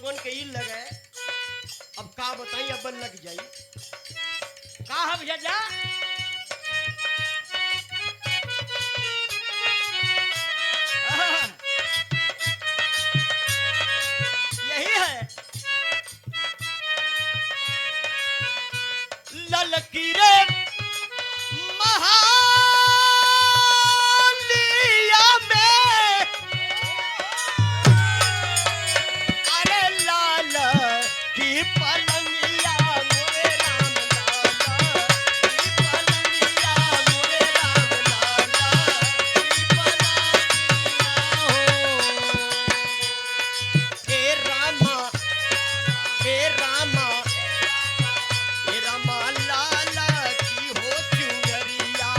लोगन के ई लगे अब का बताई अब लग जाई का हम जा यही है ललकीरे महालिया में अरे लाल की पलंगिया मोरे राम लाला की पलंगिया मोरे राम लाला की पलंगिया हो हे रामा हे रामा हे रामा लाला की हो चुनरिया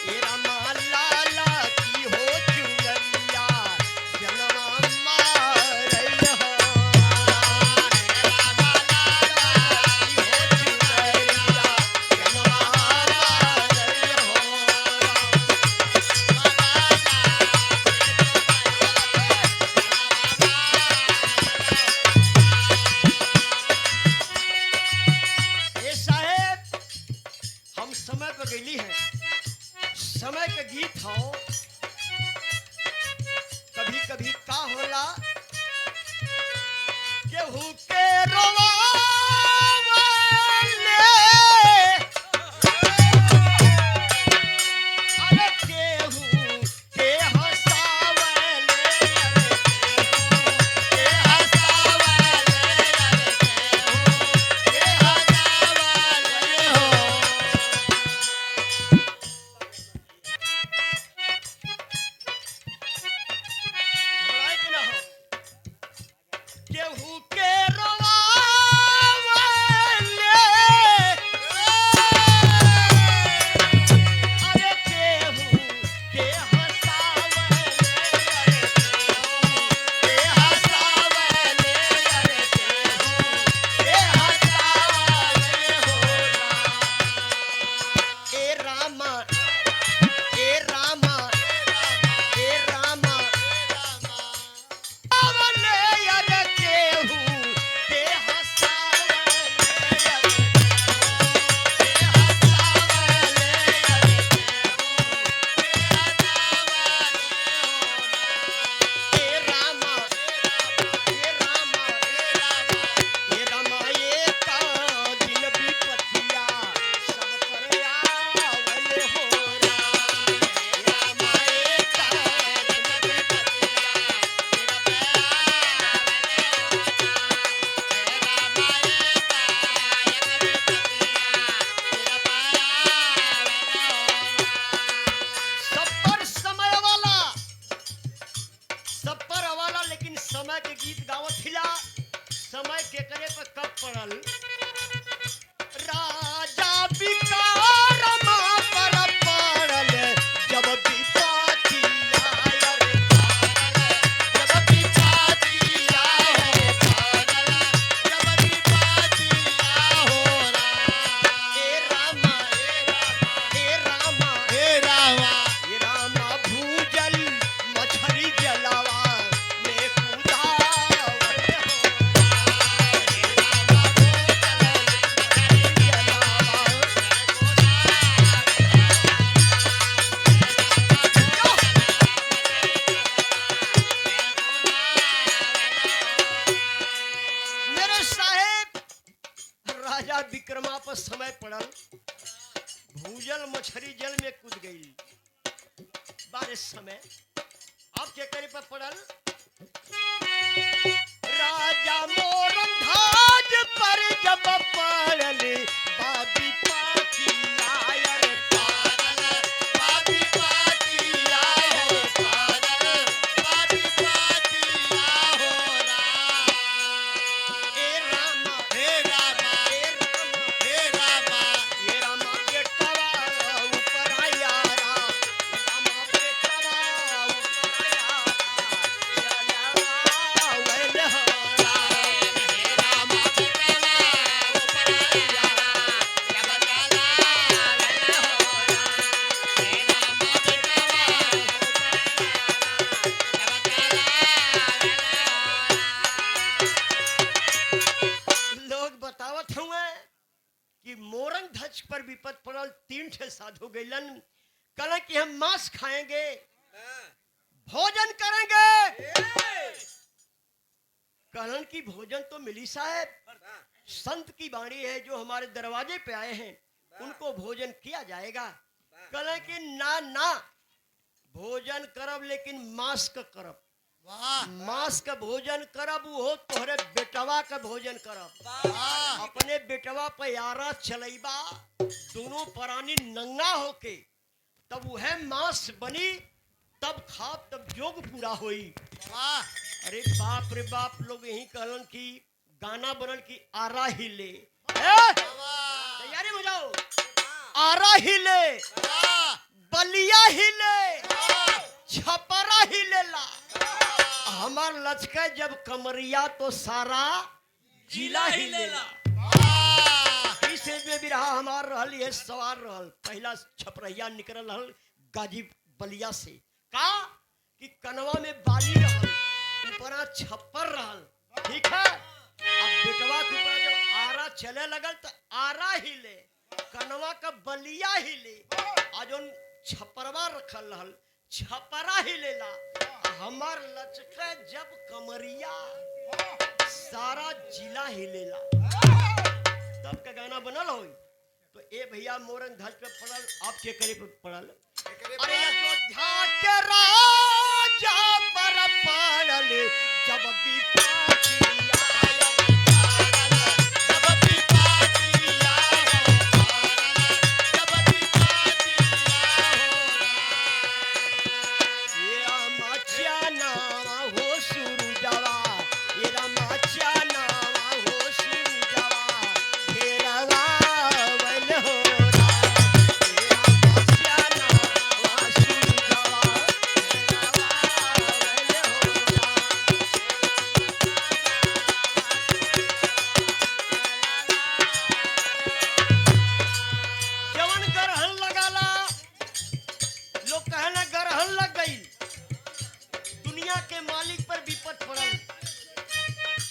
हे रामा लाला की हो चुनरिया जनवा मारई हो हे रामा लाला की हो चुनरिया जनवा मारई हो ए साहेब हम समय पर गईली है समय के गीत हो कभी कभी का होला केहू के रोवावले अरे केहू के हंसावले अरे केहू के हंसावले अरे केहू के हंसावले हो घबराए कि ना हो केहू के रोवावले अरे केहू के हंसावले अरे केहू के हंसावले अरे केहू के हंसावले हो ए रामा ए रामा ए रामा आवले अरे केहू के हंसावले अरे केहू के हंसावले अरे केहू के हंसावले हो ए रामा ए रामा ए रामा ये का दिन विपतिया सब पर आवले हो राम ए रामा ये का दिन विपतिया सब पर सब पर समय वाला सब पर अवाला लेकिन समय के गीत गावत हिला समय के करे पर कब पड़ल राजा विकारमा पर पड़ल जब विपत्ति आयल जब विपत्ति आयल जब विपत्ति हो हे रामा हे रामा हे रामा हे रामा भूजल मछली जलावा में कुदावले हो हे रामा भूजल मछली जलावा में मेरे साहेब राजा विक्रमा पर समय पड़ल भूजल मछली जल में कूद गई बारिश समय अब क्या करे पर पड़ल राजा मोरन धाज पर जब पड़ल बाबी पाती आयर पारल बाबी पाती आयर पारल बाबी पाती हो हे रामा हे रामा हे रामा हे रामा हे रामा बेटवा ऊपर आया रामा बेटवा ऊपर आया चला विपद पड़ल। 3 ठे साधु गइलन, कहले कि हम मांस खाएंगे, भोजन करेंगे। कहलन कि भोजन तो मिली साहब, संत की वाणी है जो हमारे दरवाजे पे आए हैं उनको भोजन किया जाएगा। कहले कि ना ना, भोजन करब लेकिन मांस का करब, मांस का भोजन करब, वो तोहरे बेटवा का भोजन करब। अपने बेटवा पे यारा चलैबा, दोनों प्राणी नंगा होके तब वह मांस बनी, तब खाब, तब जोग पूरा होई। अरे बाप रे बाप, लोग यही कहलन कि गाना बनल कि आरा हिले, तैयारी हो जाओ, आरा हिले, बलिया हिले, छपरा हिलेला, हमार लचके जब कमरिया तो सारा जिला हिलेला। इस में भी रहा हमार रहल, ये सवार रहल। पहला छपरहिया निकल रहल गाजी बलिया से, का कि कनवा में बाली रहल, ऊपरा छप्पर रहल, ठीक है। अब बेटवा के ऊपर जब आरा चले लगल तो आरा हिले, कनवा का बलिया हिले, आज उन छपरवा रखल रहल, छपरा हिलेला। हमार लचके जब कमरिया सारा जिला हिलेला, तब का गाना बनल हो। तो ए भैया मोरन धज पे पड़ल, आपके करे पे पड़ल। अरे अयोध्या के राजा पर पड़ल जब विपातिया,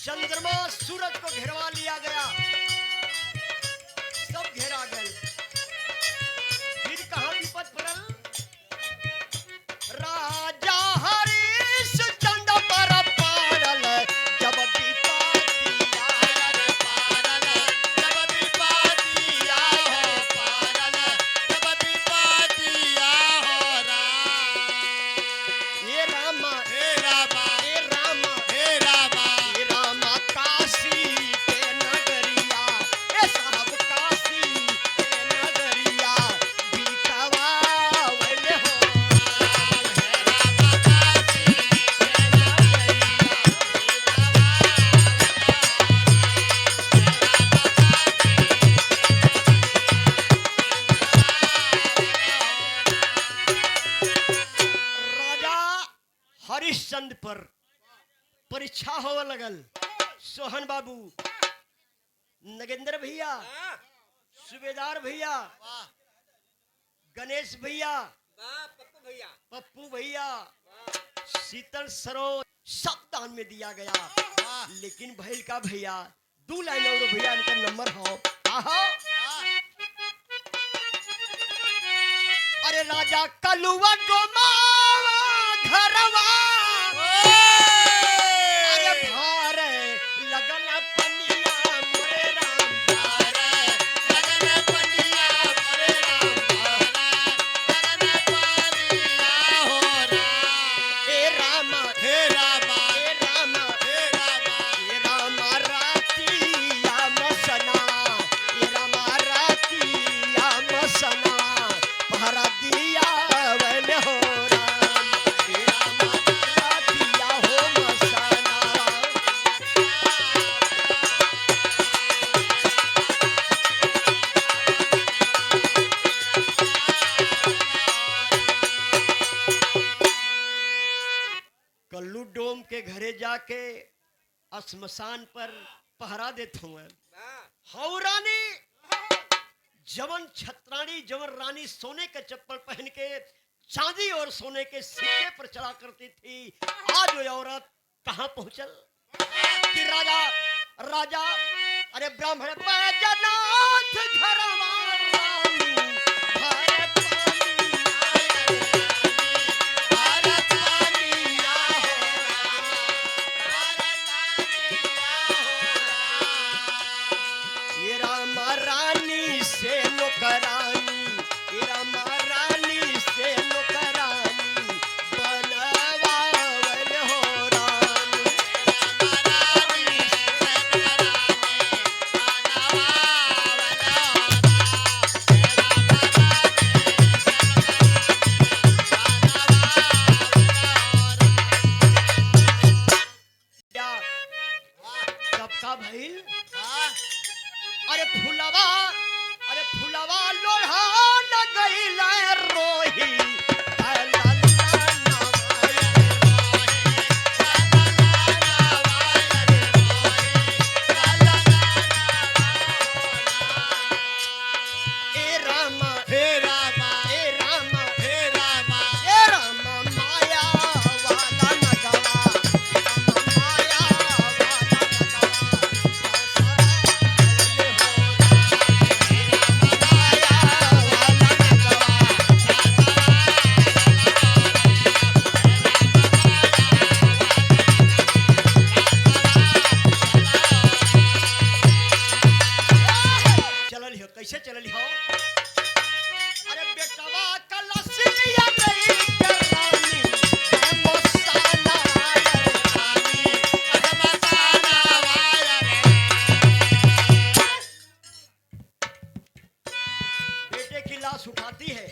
चंद्रमा सूरज को घेरवा लिया गया, सब घेरा गए। फिर कहां विपद पड़ल, राजा हरिश्चंद्र पर पड़ल जब विपतिया, पड़ल जब विपतिया हो, पड़ल जब विपतिया हो राम। ये रामा हे रामा हे रामा हे रामा, हे रामा काशी के नगरिया, ए साहब काशी के नगरिया, बिकवा वैले हो राम। हे रामा काशी के नगरिया, राजा हरिश्चंद्र पर परीक्षा होवे लगल। सोहन बाबू, नगेंद्र भैया, सुबेदार भैया, गणेश भैया, पप्पू भैया, शीतल सरोज, सब दान में दिया गया। लेकिन भैल का भैया 2 लाइन और भैया इनका नंबर हो। आहो, अरे राजा कलुआ गोमावा घरवा, अरे भार लगन पनिया मोरे राम, भार लगन पनिया मोरे राम, लगन पनिया हो राम। हे रामा हे रामा हे रामा हे रामा, हे रामा रातिया मसना, हे रामा रातिया मसना, पहरा दिया वैले हो राम। हे रामा रातिया हो मसना। कल्लू डोम के घरे जाके श्मशान पर पहरा देते हुए हौ रानी, जवन छत्रानी, जवन रानी सोने के चप्पल पहन के चांदी और सोने के सिक्के पर चला करती थी, आज वो औरत कहां पहुंचल कि राजा अरे ब्राह्मण बैजनाथ घरवा राम का भइल? हाँ, अरे फुलवा लोढ़ा न गइल रोही ला ला नवाय ए रामा हे रामा, ए रामा हे रामा, ए रामा माया वाला नगवा माया वाला चलल हो कैसे चलल हो? अरे बेटवा कलसिया नहीं करानी है मसाला रानी बेटे की लाश उठाती है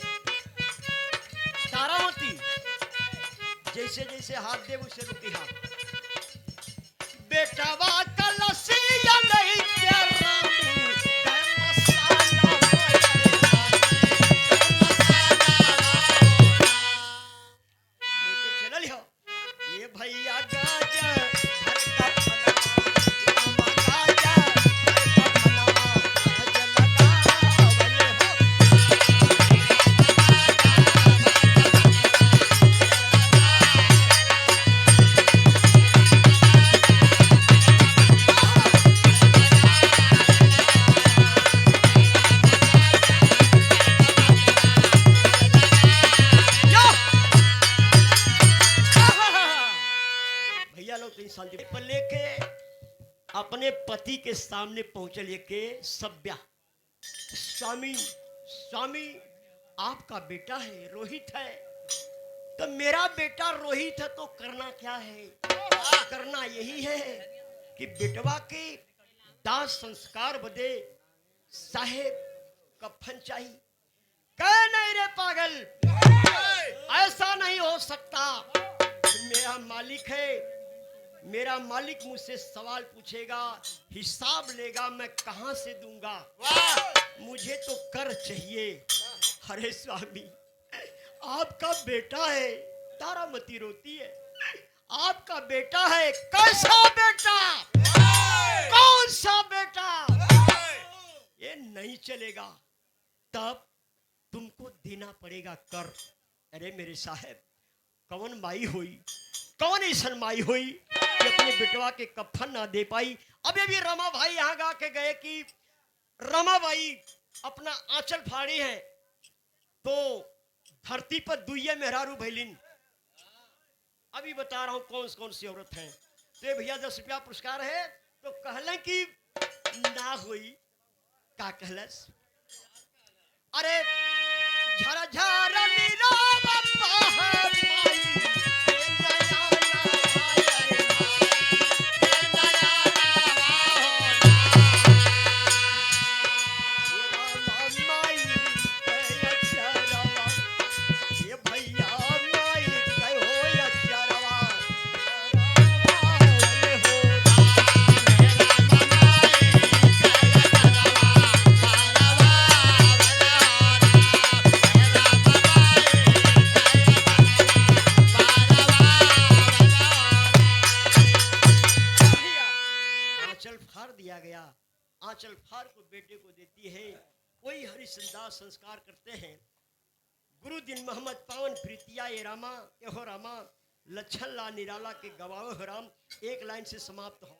तारावती, जैसे जैसे हाथ दे उसे रुकी हाथ। बेटवा कलसिया नहीं करानी है मसाला लेके चलल हो। ये भैया गाजा घर का फलवा गाजा घर का फलवा आज लगावले हो। यो! भैया लोग 3 साल पर लेके अपने पति के सामने पहुंचे लेके सभ्या, स्वामी स्वामी आपका बेटा है रोहित है। तो मेरा बेटा रोहित है तो करना क्या है? करना यही है कि बेटवा के दाह संस्कार बदे साहेब कफन चाहिए। कह नहीं रे पागल, ऐसा नहीं हो सकता। मेरा मालिक है, मेरा मालिक मुझसे सवाल पूछेगा, हिसाब लेगा, मैं कहां से दूंगा? मुझे तो कर चाहिए। अरे स्वामी आपका बेटा है। तारामती रोती है, आपका बेटा है। कैसा बेटा? कौन सा बेटा? ये नहीं चलेगा, तब तुमको देना पड़ेगा कर। अरे मेरे साहब कौन माई हुई, कौन ऐसा माई हुई कि अपने बेटवा के कफन ना दे पाई? अभी भी रमा भाई यहाँ गा के गए कि रमा भाई अपना आंचल फाड़ी है तो धरती पर दुइये मेहरारू भैलिन। अभी बता रहा हूं कौन कौन सी औरत है। तो ये भैया 10 रुपया पुरस्कार है। तो कहले कि ना हुई का कहलस? अरे झरा झरा नीरव बहर माई के नया नया रे माई के अक्षरवा, ये भैया माई के हो अक्षरवा ले हो आंचल फाड़ दिया गया। आंचल फाड़ को बेटे को देती है। कोई हरिश्चंदास संस्कार करते हैं। गुरु दिन मोहम्मद पावन प्रीतिया ये रामा एहो रामा लच्छन ला निराला के गवाओ हो राम। एक लाइन से समाप्त हो।